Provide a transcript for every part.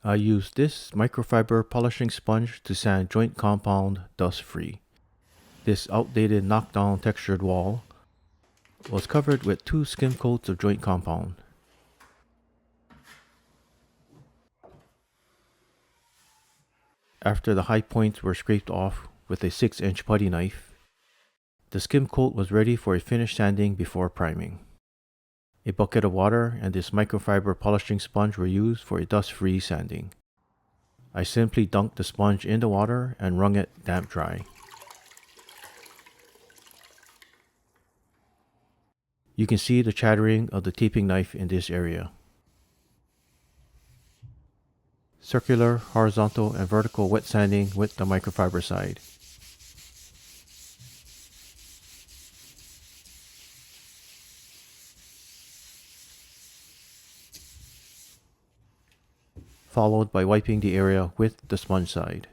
I use this microfiber polishing sponge to sand joint compound dust-free. This outdated knockdown textured wall was covered with 2 skim coats of joint compound. After the high points were scraped off with a 6-inch putty knife, the skim coat was ready for a finish sanding before priming. A bucket of water and this microfiber polishing sponge were used for a dust-free sanding. I simply dunked the sponge in the water and wrung it damp dry. You can see the chattering of the taping knife in this area. Circular, horizontal, and vertical wet sanding with the microfiber side. Followed by wiping the area with the sponge side.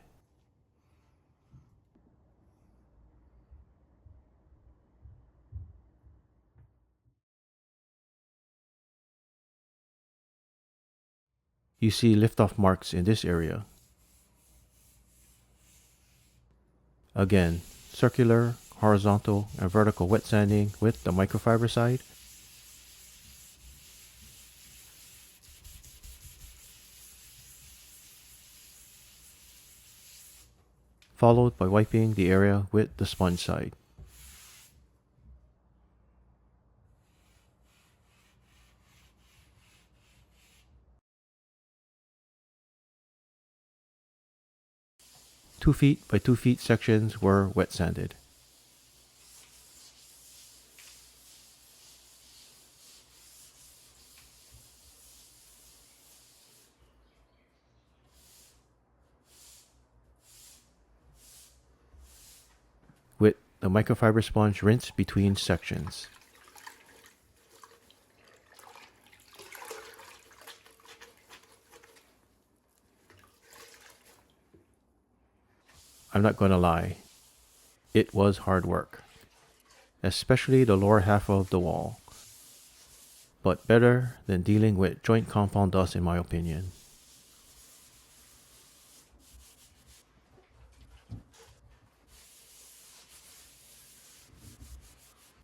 You see lift-off marks in this area. Again, circular, horizontal, and vertical wet sanding with the microfiber side. Followed by wiping the area with the sponge side. Two feet by 2 feet sections were wet sanded. With the microfiber sponge rinsed between sections. I'm not going to lie, it was hard work, especially the lower half of the wall, but better than dealing with joint compound dust in my opinion.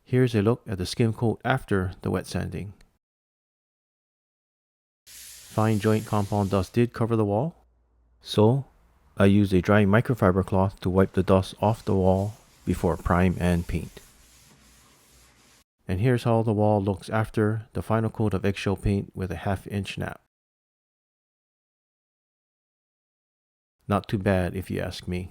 Here's a look at the skim coat after the wet sanding. Fine joint compound dust did cover the wall, so I used a dry microfiber cloth to wipe the dust off the wall before prime and paint. And here's how the wall looks after the final coat of eggshell paint with a 1/2 inch nap. Not too bad if you ask me.